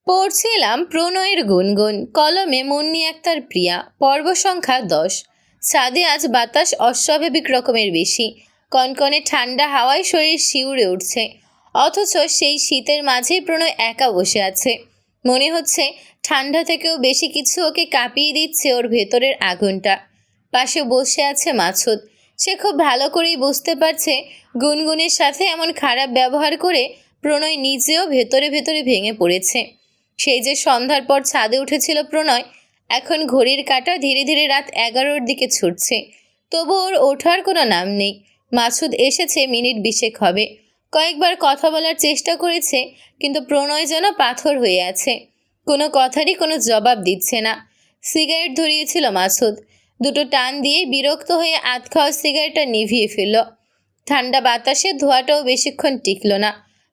পড়ছিলাম প্রণয়ের গুনগুন, কলমে মুন্নি আক্তার প্রিয়া, পর্ব সংখ্যা 10। ছাদে আজ বাতাস অস্বাভাবিক রকমের বেশি। কনকনে ঠান্ডা হাওয়ায় শরীর শিউরে উঠছে, অথচ সেই শীতের মাঝেই প্রণয় একা বসে আছে। মনে হচ্ছে ঠান্ডা থেকেও বেশি কিছু ওকে কাঁপিয়ে দিচ্ছে ওর ভেতরের আগুনটা। পাশে বসে আছে মাছুদ। সে খুব ভালো করেই বুঝতে পারছে গুনগুনের সাথে এমন খারাপ ব্যবহার করে প্রণয় নিজেও ভেতরে ভেতরে ভেঙে পড়েছে। সেই যে সন্ধ্যার পর ছাদে উঠেছিল প্রণয়, এখন ঘড়ির কাঁটা ধীরে ধীরে রাত 11টার দিকে ছুটছে, তবু ওর ওঠার কোনো নাম নেই। মাসুদ এসেছে মিনিট 20 হবে। কয়েকবার কথা বলার চেষ্টা করেছে, কিন্তু প্রণয় যেন পাথর হয়ে আছে। কোনো কথারই কোনো জবাব দিচ্ছে না। সিগারেট ধরিয়েছিল মাসুদ। দুটো টান দিয়ে বিরক্ত হয়ে আধ খাওয়া সিগারেটটা নিভিয়ে ফেলল। ঠান্ডা বাতাসে ধোঁয়াটাও বেশিক্ষণ টিকল না।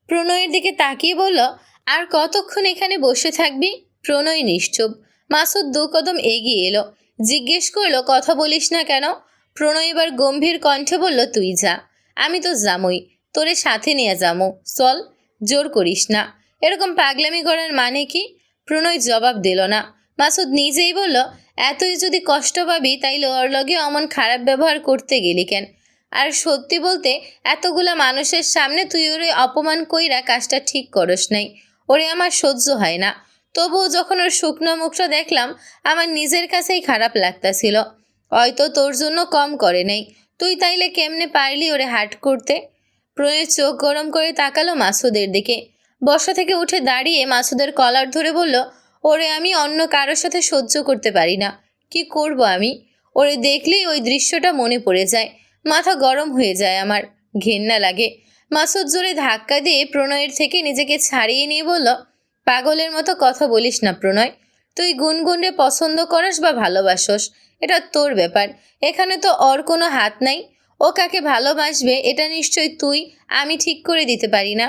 প্রণয়ের দিকে তাকিয়ে বলল, আর কতক্ষণ এখানে বসে থাকবি? প্রণয় নিশ্চুপ। মাসুদ 2 কদম এগিয়ে এলো, জিজ্ঞেস করলো, কথা বলিস না কেন? প্রণয় এবার গম্ভীর কণ্ঠে বলল, তুই যা, আমি তো যামই, তোরে সাথে নিয়ে যামো, চল। জোর করিস না, এরকম পাগলামি করার মানে কি? প্রণয় জবাব দিল না। মাসুদ নিজেই বলল, এতই যদি কষ্ট পাবি তাইলে ওর লগে অমন খারাপ ব্যবহার করতে গেলি কেন? আর সত্যি বলতে এতগুলা মানুষের সামনে তুই ওরে অপমান কইরা কাজটা ঠিক করস নাই। ওরে আমার সহ্য হয় না। তবুও যখন ওর শুকনো মুখটা দেখলাম, আমার নিজের কাছেই খারাপ লাগতাছিল। হয়তো তোর জন্য কম করে নাই। তুই তাইলে কেমনে পারলি ওরে হার্ট করতে? প্রণয়ের চোখ গরম করে তাকালো মাসুদের দিকে। বসা থেকে উঠে দাঁড়িয়ে মাসুদের কলার ধরে বলল, ওরে আমি অন্য কারোর সাথে সহ্য করতে পারি না। কি করব আমি? ওরে দেখলেই ওই দৃশ্যটা মনে পড়ে যায়, মাথা গরম হয়ে যায় আমার, ঘেন্না লাগে। মাসুদ জোরে ধাক্কা দিয়ে প্রণয়ের থেকে নিজেকে ছাড়িয়ে নিয়ে বলল, পাগলের মতো কথা বলিস না প্রণয়। তুই গুনগুনরে পছন্দ করস বা ভালোবাসস, এটা তোর ব্যাপার। এখানে তো ওর কোনো হাত নাই। ও কাকে ভালোবাসবে এটা নিশ্চয় তুই আমি ঠিক করে দিতে পারি না।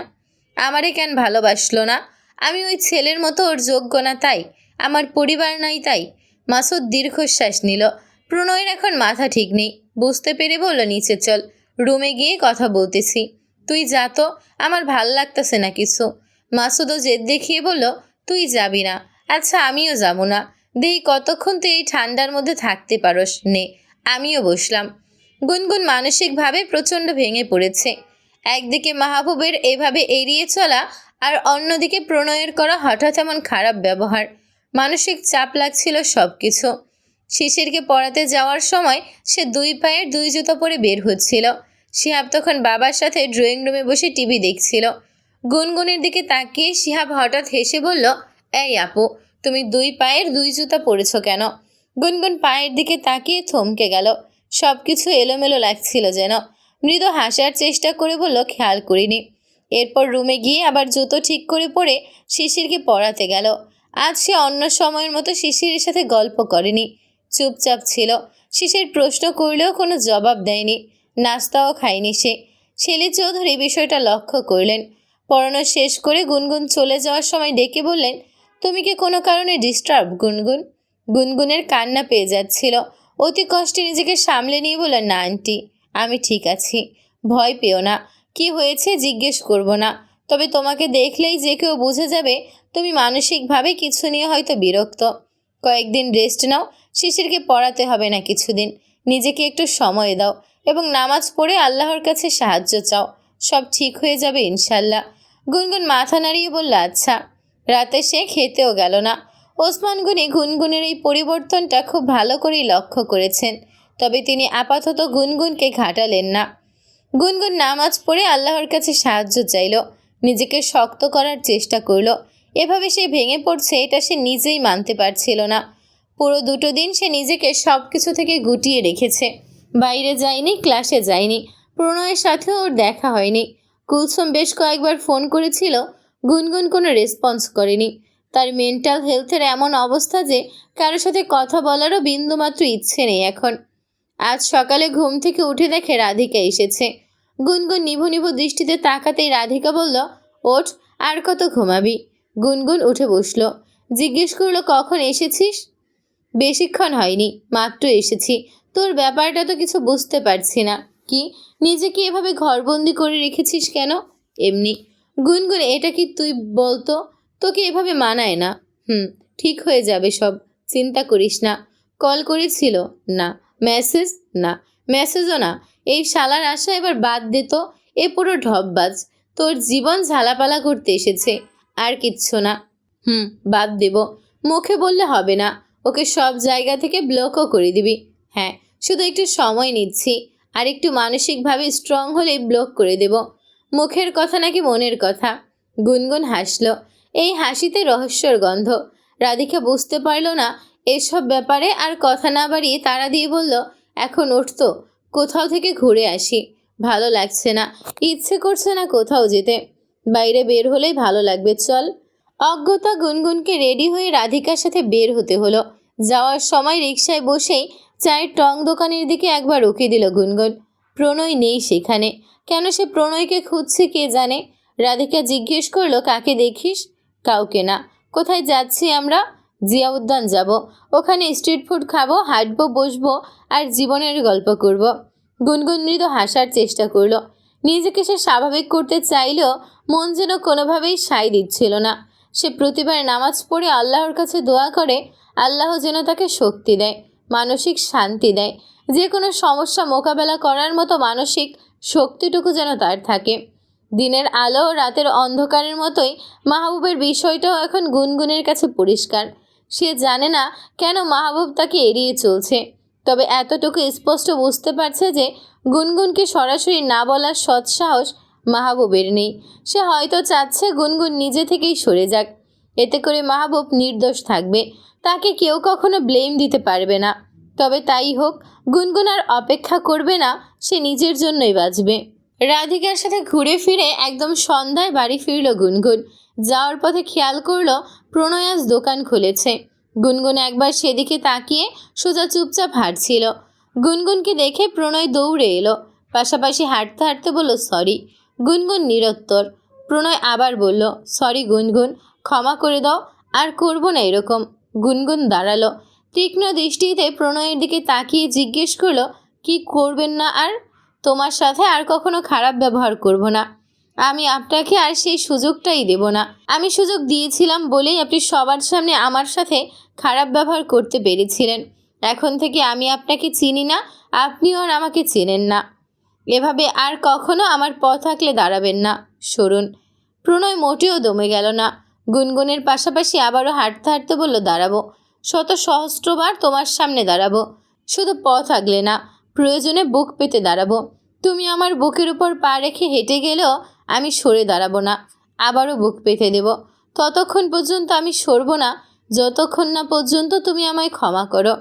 আমারে কেন ভালোবাসলো না? আমি ওই ছেলের মতো ওর যোগ্য না তাই? আমার পরিবার নাই তাই? মাসুদ দীর্ঘশ্বাস নিল। প্রণয়ের এখন মাথা ঠিক নেই। বুঝতে পেরে বলল, নিচে চল, রুমে গিয়ে কথা বলতেছি। তুই যা তো, আমার ভাল লাগতেছে না কিছু। মাসুদও জেদ দেখিয়ে বলল, তুই যাবি না? আচ্ছা আমিও যাব না। দেই কতক্ষণ তুই এই ঠান্ডার মধ্যে থাকতে পারস, নে। আমিও বসলাম। গুনগুন মানসিকভাবে প্রচণ্ড ভেঙে পড়েছে। একদিকে মাহবুবের এভাবে এড়িয়ে চলা, আর অন্যদিকে প্রণয়ের করা হঠাৎ এমন খারাপ ব্যবহার। মানসিক চাপ লাগছিল সব কিছু। শিশিরকে পড়াতে যাওয়ার সময় সে 2 পায়ের 2 জুতো পরে বের হচ্ছিল। শিহাব তখন বাবার সাথে ড্রয়িং রুমে বসে টিভি দেখছিল। গুনগুনের দিকে তাকিয়ে শিহাব হঠাৎ হেসে বলল, এই আপু, তুমি 2 পায়ের 2 জুতা পরেছ কেন? গুনগুন পায়ের দিকে তাকিয়ে থমকে গেল। সব কিছু এলোমেলো লাগছিল যেন। মৃদু হাসার চেষ্টা করে বলল, খেয়াল করিনি। এরপর রুমে গিয়ে আবার জুতো ঠিক করে পরে শিশিরকে পড়াতে গেল। আজ সে অন্য সময়ের মতো শিশিরের সাথে গল্প করেনি, চুপচাপ ছিল। শিশির প্রশ্ন করলেও কোনো জবাব দেয়নি, নাস্তাও খায়নি সে। ছেলে চৌধুরী বিষয়টা লক্ষ্য করলেন। পড়ানো শেষ করে গুনগুন চলে যাওয়ার সময় ডেকে বললেন, তুমি কি কোনো কারণে ডিস্টার্ব গুনগুন? গুনগুনের কান্না পেয়ে যাচ্ছিল। অতি কষ্টে নিজেকে সামলে নিয়ে বললেন, না আন্টি, আমি ঠিক আছি, ভয় পেও না। কি হয়েছে জিজ্ঞেস করব না, তবে তোমাকে দেখলেই যে কেউ বুঝে যাবে তুমি মানসিকভাবে কিছু নিয়ে হয়তো বিরক্ত। কয়েকদিন রেস্ট নাও, শিশিরকে পড়াতে হবে না কিছুদিন। নিজেকে একটু সময় দাও এবং নামাজ পড়ে আল্লাহর কাছে সাহায্য চাও, সব ঠিক হয়ে যাবে ইনশাল্লাহ। গুনগুন মাথা নাড়িয়ে বলল, আচ্ছা। রাতে সে খেতেও গেল না। ওসমান গনি গুনগুনের এই পরিবর্তনটা খুব ভালো করেই লক্ষ্য করেছেন, তবে তিনি আপাতত গুনগুনকে ঘাটালেন না। গুনগুন নামাজ পড়ে আল্লাহর কাছে সাহায্য চাইল, নিজেকে শক্ত করার চেষ্টা করল। এভাবে সে ভেঙে পড়ছে এটা সে নিজেই মানতে পারছিল না। পুরো 2 দিন সে নিজেকে সব কিছু থেকে গুটিয়ে রেখেছে। বাইরে যায়নি, ক্লাসে যায়নি, প্রণয়ের সাথেও ওর দেখা হয়নি। কুলসুম বেশ কয়েকবার ফোন করেছিল, গুনগুন কোনো রেসপন্স করেনি। তার মেন্টাল হেলথের এমন অবস্থা যে কারোর সাথে কথা বলারও বিন্দুমাত্র ইচ্ছে নেই এখন। আজ সকালে ঘুম থেকে উঠে দেখে রাধিকা এসেছে। গুনগুন নিভু নিভু দৃষ্টিতে তাকাতেই রাধিকা বলল, ওঠ, আর কত ঘুমাবি? গুনগুন উঠে বসল। জিজ্ঞেস করলো, কখন এসেছিস? বেশিক্ষণ হয়নি, মাত্র এসেছি। তোর ব্যাপারটা তো কিছু বুঝতে পারছি না। কি, নিজেকে এভাবে ঘরবন্দি করে রেখেছিস কেন? এমনি। গুনগুন, এটা কি তুই বলতো, তোকে এভাবে মানায় না। ঠিক হয়ে যাবে সব, চিন্তা করিস না। কল করেছিল? না। মেসেজ? না। মেসেজও না। এই শালার আশা এবার বাদ দে তো। এ পুরো ঢপবাজ, তোর জীবন ঝালাপালা করতে এসেছে, আর কিচ্ছু না। বাদ দেব। মুখে বললে হবে না, ওকে সব জায়গা থেকে ব্লকও করে দিবি। হ্যাঁ, শুধু একটু সময় নিচ্ছি, আর একটু মানসিকভাবে স্ট্রং হলেই ব্লক করে দেব। মুখের কথা নাকি মনের কথা? গুনগুন হাসল। এই হাসিতে রহস্যর গন্ধ। রাধিকা বুঝতে পারল না এসব ব্যাপারে, আর কথা না বাড়িয়ে তাড়া দিয়ে বলল, এখন উঠতো, কোথাও থেকে ঘুরে আসি। ভালো লাগছে না, ইচ্ছে করছে না কোথাও যেতে। বাইরে বের হলেই ভালো লাগবে, চল। অজ্ঞতা গুনগুনকে রেডি হয়ে রাধিকার সাথে বের হতে হলো। যাওয়ার সময় রিকশায় বসেই চায়ের টং দোকানের দিকে একবার উকি দিল গুনগুন। প্রণয় নেই সেখানে। কেন সে প্রণয়কে খুঁজছে কে জানে। রাধিকা জিজ্ঞেস করলো, কাকে দেখিস? কাউকে না। কোথায় যাচ্ছি আমরা? জিয়া উদ্যান যাব। ওখানে স্ট্রিট ফুড খাবো, হাঁটবো, বসবো, আর জীবনের গল্প করব। গুনগুন মৃদু হাসার চেষ্টা করলো। নিজেকে সে স্বাভাবিক করতে চাইলেও মন যেন কোনোভাবেই সায় দিচ্ছিল না। সে প্রতিবার নামাজ পড়ে আল্লাহর কাছে দোয়া করে আল্লাহ যেন তাকে শক্তি দেয়, মানসিক শান্তি দেয়। যে কোনো সমস্যা মোকাবেলা করার মতো মানসিক শক্তিটুকু যেন তার থাকে। দিনের আলো ও রাতের অন্ধকারের মতোই মাহবুবের বিষয়টাও এখন গুনগুনের কাছে পরিষ্কার। সে জানে না কেন মাহবুব তাকে এড়িয়ে চলছে, তবে এতটুকু স্পষ্ট বুঝতে পারছে যে গুনগুনকে সরাসরি না বলার সৎসাহস মাহবুবের নেই। সে হয়তো চাচ্ছে গুনগুন নিজে থেকেই সরে যাক। এতে করে মাহবুব নির্দোষ থাকবে, তাকে কেউ কখনো ব্লেম দিতে পারবে না। তবে তাই হোক, গুনগুন আর অপেক্ষা করবে না, সে নিজের জন্যই বাঁচবে। রাধিকার সাথে ঘুরে ফিরে একদম সন্ধ্যায় বাড়ি ফিরল গুনগুন। যাওয়ার পথে খেয়াল করলো প্রণয় আজ দোকান খুলেছে। গুনগুন একবার সেদিকে তাকিয়ে সোজা চুপচাপ হাঁটছিল। গুনগুনকে দেখে প্রণয় দৌড়ে এলো, পাশাপাশি হাঁটতে হাঁটতে বলল, সরি। গুনগুন নিরুত্তর। প্রণয় আবার বলল, সরি গুনগুন, ক্ষমা করে দাও, আর করবো না এরকম। গুনগুন দাঁড়ালো, তীক্ষ্ণ দৃষ্টিতে প্রণয়ের দিকে তাকিয়ে জিজ্ঞেস করলো, কি করবেন না? আর তোমার সাথে আর কখনো খারাপ ব্যবহার করব না। আমি আপনাকে আর সেই সুযোগটাই দেব না। আমি সুযোগ দিয়েছিলাম বলেই আপনি সবার সামনে আমার সাথে খারাপ ব্যবহার করতে পেরেছিলেন। এখন থেকে আমি আপনাকে চিনি না, আপনিও আর আমাকে চেনেন না। এভাবে আর কখনো আমার পথ আঁকলে দাঁড়াবেন না, সরুন। প্রণয় মোটেও দমে গেল না। গুনগুনের পাশাপাশি আবারও হাঁটতে হাঁটতে বলল, দাঁড়াবো, শত সহস্রবার তোমার সামনে দাঁড়াবো। শুধু পথ আগলে না, প্রয়োজনে বুক পেতে দাঁড়াবো। তুমি আমার বুকের উপর পা রেখে হেঁটে গেলেও আমি সরে দাঁড়াবো না, আবারও বুক পেতে দেব। ততক্ষণ পর্যন্ত আমি সরব না, যতক্ষণ না পর্যন্ত তুমি আমায় ক্ষমা করো।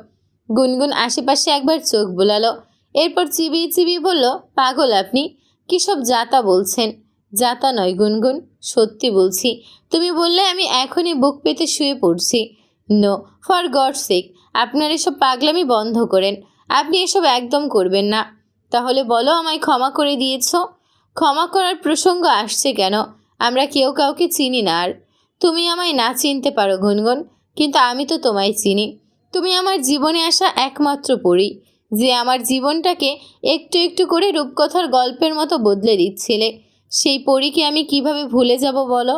গুনগুন আশেপাশে একবার চোখ বুলালো, এরপর চিবিয়ে চিবিয়ে বলল, পাগল আপনি, কী সব যাতা বলছেন? যাতা নয় গুনগুন, সত্যি বলছি। তুমি বললে আমি এখনই বুক পেতে শুয়ে পড়ছি। নো, ফর গডস সেক, আপনার এসব পাগলামি বন্ধ করেন। আপনি এসব একদম করবেন না। তাহলে বলো, আমায় ক্ষমা করে দিয়েছ? ক্ষমা করার প্রসঙ্গ আসছে কেন? আমরা কেউ কাউকে চিনি না। আর তুমি আমায় না চিনতে পারো গুনগুন, কিন্তু আমি তো তোমায় চিনি। তুমি আমার জীবনে আসা একমাত্র পরী, যে আমার জীবনটাকে একটু একটু করে রূপকথার গল্পের মতো বদলে দিচ্ছিলে। সেই পরীকে আমি কিভাবে ভুলে যাব বলো?